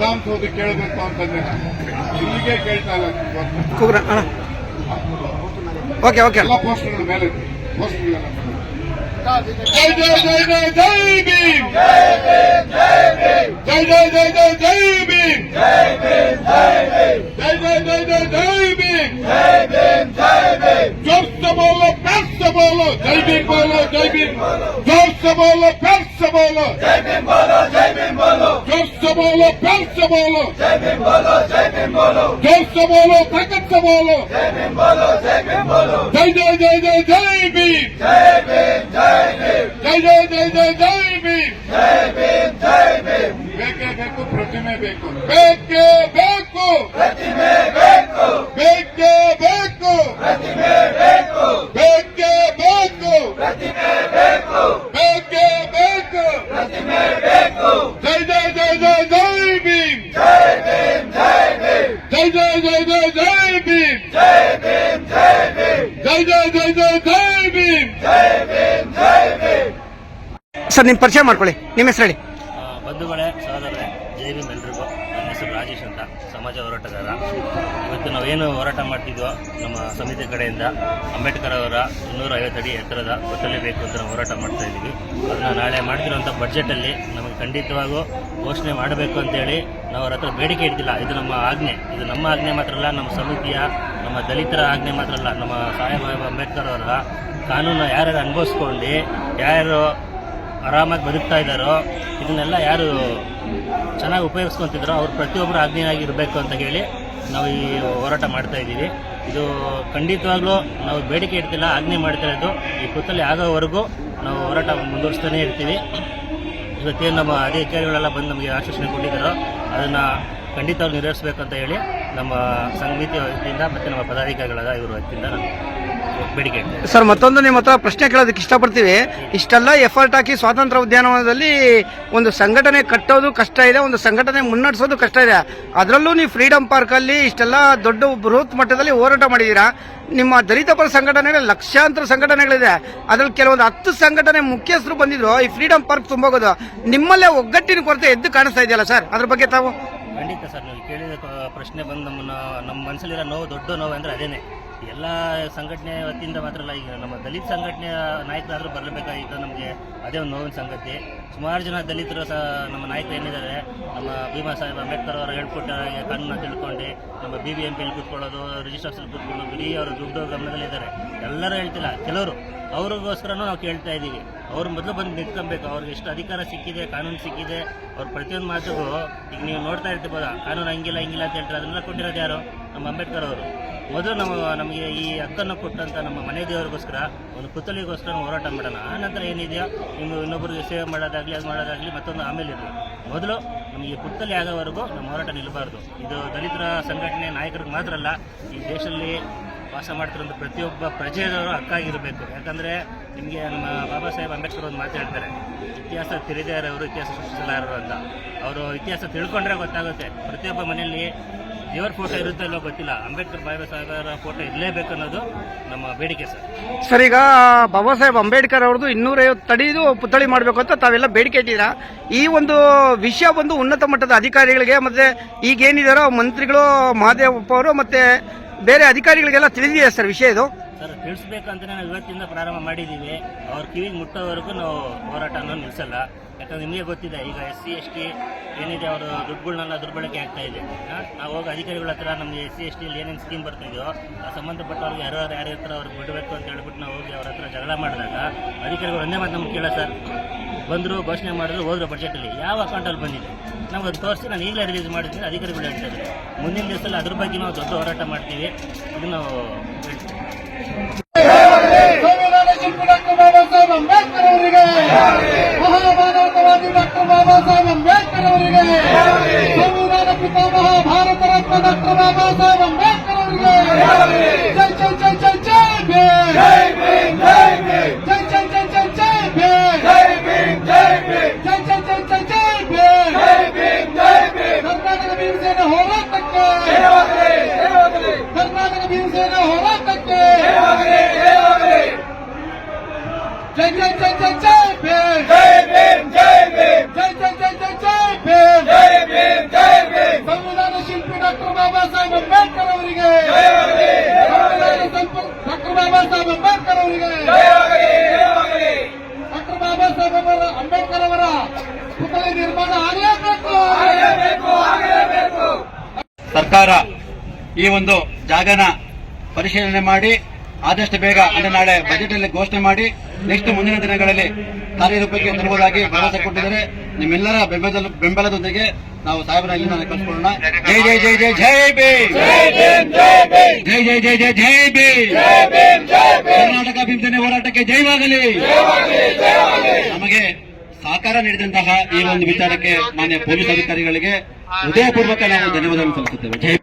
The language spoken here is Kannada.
ವಿಧಾನಸೌಧ ಕೇಳಬೇಕು ಅಂತಂದ್ರೆ ಇಲ್ಲಿಗೆ ಕೇಳ್ತಾ ಇಲ್ಲ. ಓಕೆ ಓಕೆ ಎಲ್ಲ ಪೋಸ್ಟರ್ಗಳ ಮೇಲೆ ಪೋಸ್ಟರ್ಗಳೆಲ್ಲ ಜೈ ಜೈ ಜೈ ಜೈ ಜೈ ಭೀಮ್, ಜೈ ಜೈ ಜೈ ಜೈ ಜೈ ಭೀಮ್, ಜೈ ಜೈ ಜೈ ಜೈ ಜೈ ಭೀಮ್, जोर से बोलो प्यार से बोलो जय भीम बोलो जय भीम, जोर से बोलो प्यार से बोलो जय भीम बोलो जय भीम बोलो, जोर से बोलो प्यार से बोलो जय भीम बोलो जय भीम बोलो, जोर से बोलो ताकत से बोलो जय भीम बोलो जय भीम बोलो, जय जय जय जय जय भीम, जय भीम जय भीम, जय जय जय जय जय भीम, जय भीम जय भीम. ಬೇಕೇ ಬೇಕು ಪ್ರತಿಮೆ ಬೇಕು, ಬೇಕೇ ಬೇಕು ಪ್ರತಿಮೆ ಬೇಕು, ಬೇಕೇ ಬೇಕು ಪ್ರತಿಮೆ ಬೇಕು, ಬೇಕೇ ಬೇಕು ಪ್ರತಿಮೆ ಬೇಕು, ಬೇಕೇ ಬೇಕು ಪ್ರತಿಮೆ ಬೇಕು. ಜೈ ಜೈ ಜೈ ಜೈ ಜೈ ಭೀಮ್, ಜೈ ಭೀಮ್ ಜೈ ಭೀಮ್, ಜೈ ಜೈ ಜೈ ಜೈ ಜೈ ಭೀಮ್, ಜೈ ಭೀಮ್ ಜೈ ಭೀಮ್, ಜೈ ಜೈ ಜೈ ಜೈ ಜೈ ಭೀಮ್, ಜೈ ಭೀಮ್ ಜೈ ಭೀಮ್. ಸರ್ ನಿಮ್ಮ ಪರಿಚಯ ಮಾಡ್ಕೊಳ್ಳಿ, ನಿಮ್ಮ ಹೆಸರು ಹೇಳಿ. ಬಂಧುಗಳೇ, ಸಹೋದರರೇ, ಜೈ ಭೀಮ್ ಎಲ್ರಿಗೂ. ನನ್ನ ಹೆಸರು ರಾಜೇಶ್ ಅಂತ, ಸಮಾಜ ಹೋರಾಟಗಾರ. ಇವತ್ತು ನಾವೇನು ಹೋರಾಟ ಮಾಡ್ತಿದ್ವೋ ನಮ್ಮ ಸಮಿತಿ ಕಡೆಯಿಂದ ಅಂಬೇಡ್ಕರ್ ಅವರ 250 ಅಡಿ ಎತ್ತರದ ಪುತ್ಥಳಿ ಬೇಕು ಅಂತ ನಾವು ಹೋರಾಟ ಮಾಡ್ತಾ ಇದ್ದೀವಿ. ಅದನ್ನು ನಾಳೆ ಮಾಡ್ತಿರುವಂಥ ಬಡ್ಜೆಟಲ್ಲಿ ನಮಗೆ ಖಂಡಿತವಾಗೂ ಘೋಷಣೆ ಮಾಡಬೇಕು ಅಂತೇಳಿ ನಾವು ಅವ್ರ ಹತ್ರ ಬೇಡಿಕೆ ಇಡ್ತಿಲ್ಲ. ಇದು ನಮ್ಮ ಆಜ್ಞೆ, ಇದು ನಮ್ಮ ಆಜ್ಞೆ ಮಾತ್ರ ಅಲ್ಲ, ನಮ್ಮ ಸಮಿತಿಯ, ನಮ್ಮ ದಲಿತರ ಆಜ್ಞೆ ಮಾತ್ರ ಅಲ್ಲ, ನಮ್ಮ ಸಾಹೇಬ್ ಅಂಬೇಡ್ಕರ್ ಅವರ ಕಾನೂನು ಯಾರ್ಯಾರು ಅನುಭವಿಸ್ಕೊಂಡು ಯಾರು ಆರಾಮಾಗಿ ಬದುಕ್ತಾ ಇದ್ದಾರೋ, ಇದನ್ನೆಲ್ಲ ಯಾರು ಚೆನ್ನಾಗಿ ಉಪಯೋಗಿಸ್ಕೊತಿದ್ದಾರೋ ಅವ್ರು ಪ್ರತಿಯೊಬ್ಬರು ಆಜ್ಞೆಯಾಗಿರಬೇಕು ಅಂತ ಹೇಳಿ ನಾವು ಈ ಹೋರಾಟ ಮಾಡ್ತಾ ಇದ್ದೀವಿ. ಇದು ಖಂಡಿತವಾಗ್ಲೂ ನಾವು ಬೇಡಿಕೆ ಇಡ್ತಿಲ್ಲ, ಆಜ್ಞೆ ಮಾಡ್ತಾ ಇದ್ದು ಈ ಪುತ್ಥಳಿ ಆಗೋವರೆಗೂ ನಾವು ಹೋರಾಟ ಮುಂದುವರಿಸ್ತಾನೇ ಇರ್ತೀವಿ. ಇವತ್ತೇನು ನಮ್ಮ ಅಧಿಕಾರಿಗಳೆಲ್ಲ ಬಂದು ನಮಗೆ ಆಶ್ವಾಸನೆ ಕೊಟ್ಟಿದ್ದಾರೋ ಅದನ್ನು ಖಂಡಿತವಾಗಿ ನೆರವೇರಿಸಬೇಕು ಅಂತ ಹೇಳಿ ನಮ್ಮ ಸಮಿತಿ ವತಿಯಿಂದ ಮತ್ತು ನಮ್ಮ ಪದಾಧಿಕಾರಿಗಳಾದ ಇವರು ವತಿಯಿಂದ ನಾನು ಬೇಡಿಕೆ ಇಡ್ತೇವೆ. ಸರ್ ಮತ್ತೊಂದು ನಿಮ್ಮ ಹತ್ರ ಪ್ರಶ್ನೆ ಕೇಳೋದಕ್ಕೆ ಇಷ್ಟಪಡ್ತೀವಿ. ಇಷ್ಟೆಲ್ಲ ಎಫರ್ಟ್ ಹಾಕಿ ಸ್ವಾತಂತ್ರ್ಯ ಉದ್ಯಾನವನದಲ್ಲಿ ಒಂದು ಸಂಘಟನೆ ಕಟ್ಟೋದು ಕಷ್ಟ ಇದೆ, ಒಂದು ಸಂಘಟನೆ ಮುನ್ನಡೆಸೋದು ಕಷ್ಟ ಇದೆ. ಅದರಲ್ಲೂ ನೀವು ಫ್ರೀಡಂ ಪಾರ್ಕಲ್ಲಿ ಇಷ್ಟೆಲ್ಲ ದೊಡ್ಡ ಬೃಹತ್ ಮಟ್ಟದಲ್ಲಿ ಹೋರಾಟ ಮಾಡಿದ್ದೀರಾ. ನಿಮ್ಮ ದಲಿತ ಪರ ಸಂಘಟನೆಗಳು ಲಕ್ಷಾಂತರ ಸಂಘಟನೆಗಳಿದೆ, ಅದರಲ್ಲಿ ಕೆಲವೊಂದು 10 ಸಂಘಟನೆ ಮುಖ್ಯಸ್ಥರು ಬಂದಿದ್ರು ಈ ಫ್ರೀಡಂ ಪಾರ್ಕ್ ತುಂಬೋಗೋದು. ನಿಮ್ಮಲ್ಲೇ ಒಗ್ಗಟ್ಟಿನ ಕೊರತೆ ಎದ್ದು ಕಾಣಿಸ್ತಾ ಇದೆಯಲ್ಲ ಸರ್, ಅದ್ರ ಬಗ್ಗೆ ತಾವು? ಖಂಡಿತ ಸರ್, ನೀವು ಕೇಳಿದ ಪ್ರಶ್ನೆ ಬಂದು ನಮ್ಮ ಮನಸ್ಸಲ್ಲಿರೋ ನೋವು, ದೊಡ್ಡ ನೋವು ಅಂದರೆ ಅದೇನೆ. ಎಲ್ಲ ಸಂಘಟನೆ ವತಿಯಿಂದ ಮಾತ್ರ ಅಲ್ಲ, ಈಗ ನಮ್ಮ ದಲಿತ ಸಂಘಟನೆಯ ನಾಯಕರಾದರೂ ಬರಲೇಬೇಕಾಗಿತ್ತು. ನಮಗೆ ಅದೇ ಒಂದು ನೋವಿನ ಸಂಗತಿ. ಸುಮಾರು ಜನ ದಲಿತರು ನಮ್ಮ ನಾಯಕರು ಏನಿದ್ದಾರೆ, ನಮ್ಮ ಭೀಮಾ ಸಾಹೇಬ್ ಅಂಬೇಡ್ಕರ್ ಅವರು ಹೇಳ್ಕೊಟ್ಟ ಕಾನೂನನ್ನು ತಿಳ್ಕೊಂಡು ನಮ್ಮ BBMPಯಲ್ಲಿ ಕೂತ್ಕೊಳ್ಳೋದು, ರಿಜಿಸ್ಟರ್ ಆಫೀಸಲ್ಲಿ ಕೂತ್ಕೊಳ್ಳೋದು, ಬರೀ ಅವರು ದುಡ್ಡು ಗಮನದಲ್ಲಿದ್ದಾರೆ. ಎಲ್ಲರೂ ಹೇಳ್ತಿಲ್ಲ, ಕೆಲವರು ಅವ್ರಿಗೋಸ್ಕರನೂ ನಾವು ಕೇಳ್ತಾ ಇದ್ದೀವಿ. ಅವ್ರು ಮೊದಲು ಬಂದು ನಿಂತ್ಕೊಬೇಕು. ಅವ್ರಿಗೆ ಎಷ್ಟು ಅಧಿಕಾರ ಸಿಕ್ಕಿದೆ, ಕಾನೂನು ಸಿಕ್ಕಿದೆ, ಅವ್ರ ಪ್ರತಿಯೊಂದು ಮಾತಿಗೂ ಈಗ ನೀವು ನೋಡ್ತಾ ಇರ್ತಿರ್ಬೋದ, ಕಾನೂನು ಹಂಗಿಲ್ಲ ಹಿಂಗಿಲ್ಲ ಅಂತ ಹೇಳ್ತಾರೆ. ಅದನ್ನೆಲ್ಲ ಕೊಟ್ಟಿರೋದು ಯಾರು? ನಮ್ಮ ಅಂಬೇಡ್ಕರ್ ಅವರು. ಮೊದಲು ನಮಗೆ ಈ ಹಕ್ಕನ್ನು ಕೊಟ್ಟಂಥ ನಮ್ಮ ಮನೆ ದೇವರಿಗೋಸ್ಕರ ಒಂದು ಪುತ್ಥಳಿಗೋಸ್ಕರ ಹೋರಾಟ ಮಾಡೋಣ. ಆ ನಂತರ ಏನಿದೆಯೋ ನೀವು ಇನ್ನೊಬ್ಬರಿಗೆ ಸೇವೆ ಮಾಡೋದಾಗಲಿ, ಅದು ಮಾಡೋದಾಗಲಿ ಮತ್ತೊಂದು ಆಮೇಲೆ ಇರಲಿ. ಮೊದಲು ನಮಗೆ ಪುತ್ಥಳಿ ಆಗೋವರೆಗೂ ನಮ್ಮ ಹೋರಾಟ ನಿಲ್ಲಬಾರ್ದು. ಇದು ದಲಿತರ ಸಂಘಟನೆ ನಾಯಕರಿಗೆ ಮಾತ್ರ ಅಲ್ಲ, ಈ ದೇಶದಲ್ಲಿ ವಾಸ ಮಾಡ್ತಿರೋಂಥ ಪ್ರತಿಯೊಬ್ಬ ಪ್ರಜೆಯವರು ಹಕ್ಕಾಗಿರಬೇಕು. ಯಾಕಂದರೆ ನಿಮಗೆ ನಮ್ಮ ಬಾಬಾ ಸಾಹೇಬ್ ಅಂಬೇಡ್ಕರ್ ಒಂದು ಮಾತು ಹೇಳ್ತಾರೆ, ಇತಿಹಾಸ ತಿಳಿದಾರವರು ಇತಿಹಾಸ ಸೃಷ್ಟಿಸಲಾರರು ಅಂತ. ಅವರು ಇತಿಹಾಸ ತಿಳ್ಕೊಂಡ್ರೆ ಗೊತ್ತಾಗುತ್ತೆ. ಪ್ರತಿಯೊಬ್ಬ ಮನೆಯಲ್ಲಿ ದೇವರ ಫೋಟೋ ಇರುತ್ತೆ ಇಲ್ಲೋ ಗೊತ್ತಿಲ್ಲ, ಅಂಬೇಡ್ಕರ್ ಬಾಬಾ ಸಾಹೇಬರ ಫೋಟೋ ಇರಲೇಬೇಕು ಅನ್ನೋದು ನಮ್ಮ ಬೇಡಿಕೆ ಸರ್. ಸರ್, ಈಗ ಬಾಬಾ ಸಾಹೇಬ್ ಅಂಬೇಡ್ಕರ್ ಅವ್ರದ್ದು 250 ಅಡಿದು ಪುತ್ಥಳಿ ಮಾಡಬೇಕು ಅಂತ ತಾವೆಲ್ಲ ಬೇಡಿಕೆ ಇಟ್ಟಿದ್ದೀರಾ. ಈ ಒಂದು ವಿಷಯ ಬಂದು ಉನ್ನತ ಮಟ್ಟದ ಅಧಿಕಾರಿಗಳಿಗೆ ಮತ್ತೆ ಈಗೇನಿದಾರೋ ಮಂತ್ರಿಗಳು, ಮಹದೇವಪ್ಪ ಅವರು ಮತ್ತೆ ಬೇರೆ ಅಧಿಕಾರಿಗಳಿಗೆಲ್ಲ ತಿಳಿದಿದೆ ಸರ್ ವಿಷಯ ಇದು? ಸರ್, ತಿಳಿಸ್ಬೇಕಂತಲೇ ನಾವು ಇವತ್ತಿಂದ ಪ್ರಾರಂಭ ಮಾಡಿದ್ದೀವಿ. ಅವ್ರ ಕಿವಿಗೆ ಮುಟ್ಟೋವರೆಗೂ ನಾವು ಹೋರಾಟನ ನಿಲ್ಲಿಸಲ್ಲ. ಯಾಕಂದ್ರೆ ನಿಮಗೆ ಗೊತ್ತಿದೆ, ಈಗ SC ST ಏನಿದೆ ಅವರು ದುಡ್ಡುಗಳನ್ನೆಲ್ಲ ದುರ್ಬಳಕೆ ಆಗ್ತಾ ಇದೆ. ನಾವು ಹೋಗಿ ಅಧಿಕಾರಿಗಳ ಹತ್ರ ನಮಗೆ SC ST ಏನೇನು ಸ್ಕೀಮ್ ಬರ್ತಿದೆಯೋ ಸಂಬಂಧಪಟ್ಟವ್ರಿಗೆ ಯಾರ ಹತ್ರ ಅವ್ರಿಗೆ ಬಿಡಬೇಕು ಅಂತ ಹೇಳ್ಬಿಟ್ಟು ನಾವು ಹೋಗಿ ಅವ್ರ ಹತ್ರ ಜಗಳ ಮಾಡಿದಾಗ ಅಧಿಕಾರಿಗಳು ಒಂದೇ ಮಾತು ನಮ್ಗೆ ಕೇಳ ಸರ್, ಬಂದರು ಘೋಷಣೆ ಮಾಡಿದ್ರು, ಹೋದ್ರು ಬಜೆಟಲ್ಲಿ ಯಾವ ಅಕೌಂಟಲ್ಲಿ ಬಂದಿದೆ ನಮ್ಗೆ ಅದು ತೋರಿಸಿ ನಾನು ಈಗಲೇ ರಿಲೀಸ್ ಮಾಡಿದ್ದೀನಿ. ಅಧಿಕಾರಿಗಳು ಹೇಳ್ತಾ ಇದ್ದಾರೆ. ಮುಂದಿನ ದಿವಸದಲ್ಲಿ ಅದ್ರ ಬಗ್ಗೆ ನಾವು ದೊಡ್ಡ ಹೋರಾಟ ಮಾಡ್ತೀವಿ. ಇದು ನಾವು ಸಂವಿಧಾನ ಶಿಲ್ಪಿ ಡಾಕ್ಟರ್ ಬಾಬಾ ಸಾಹೇಬ್ ಅಂಬೇಡ್ಕರ್ ಅವರಿಗೆ, ಮಹಾಮಾನವತಾವಾದಿ ಡಾಕ್ಟರ್ ಬಾಬಾ ಸಾಹೇಬ್ ಅಂಬೇಡ್ಕರ್ ಅವರಿಗೆ, ಸಂವಿಧಾನ ಪಿತಾಮಹ ಭಾರತ ರತ್ನ ಡಾಕ್ಟರ್ ಬಾಬಾ ಸಾಹೇಬ್ ಅಂಬೇಡ್ಕರ್ ಅವರಿಗೆ ಜೈ ಜೈ ಜೈ ಜೈ ಜೈ ಭೀಮ್, ಜೈ ಭೀಮ್ ಜೈ ಭೀಮ್, ಜೈ ಜೈ ಜೈ ಜೈ ಜೈ ಭೀಮ್, ಜೈ ಭೀಮ್ ಜೈ ಭೀಮ್, ಜೈ ಜೈ ಜೈ ಜೈ ಜೈ ಭೀಮ್, ಜೈ ಭೀಮ್ ಜೈ ಭೀಮ್. ಕರ್ನಾಟಕ ಭೀಮಸೇನೆ ಹೋರಾಟಕ್ಕೆ, ಕರ್ನಾಟಕ ಭೀಮಸೇನೆ ಹೋರಾಟಕ್ಕೆ ಜೈ ಜೈ ಜೈ ಜೈ ಜೈ ಭೀಮ್, ಜೈ ಭೀಮ್ ಜೈ ಭೀಮ್, ಜೈ ಜೈ ಜೈ ಜೈ ಜೈ ಭೀಮ್, ಜೈ ಭೀಮ್ ಜೈ ಭೀಮ್. ಸರ್ಕಾರ ಈ ಒಂದು ಜಾಗನ ಪರಿಶೀಲನೆ ಮಾಡಿ ಆದಷ್ಟು ಬೇಗ ಅಂದ್ರೆ ನಾಳೆ ಬಜೆಟ್ ಅಲ್ಲಿ ಘೋಷಣೆ ಮಾಡಿ ನೆಕ್ಸ್ಟ್ ಮುಂದಿನ ದಿನಗಳಲ್ಲಿ ಕಾರ್ಯರೂಪಕ್ಕೆ ತರುವುದಾಗಿ ಭರವಸೆ ಕೊಟ್ಟಿದ್ದಾರೆ. ನಿಮ್ಮೆಲ್ಲರ ಬೆಂಬಲದೊಂದಿಗೆ ನಾವು ಸಾಹೇಬರ ಇಲ್ಲಿಂದ ಕಳಿಸ್ಕೊಳ್ಳೋಣ. ಜೈ ಜೈ ಜೈ ಜೈ ಜೈ ಭೀಮ್, ಜೈ ಜೈ ಜೈ ಜೈ ಜೈ ಭೀಮ್, ಕರ್ನಾಟಕ ಭೀಮಸೇನೆ ಹೋರಾಟಕ್ಕೆ ಜೈವಾಗಲಿ. ನಮಗೆ ಸಹಕಾರ ನೀಡಿದಂತಹ ಈ ಒಂದು ವಿಚಾರಕ್ಕೆ ಮಾನ್ಯ ಪೊಲೀಸ್ ಅಧಿಕಾರಿಗಳಿಗೆ ಹೃದಯಪೂರ್ವಕ ನಾವು ಧನ್ಯವಾದಗಳನ್ನು ಸಲ್ಲಿಸುತ್ತೇವೆ. ಜೈ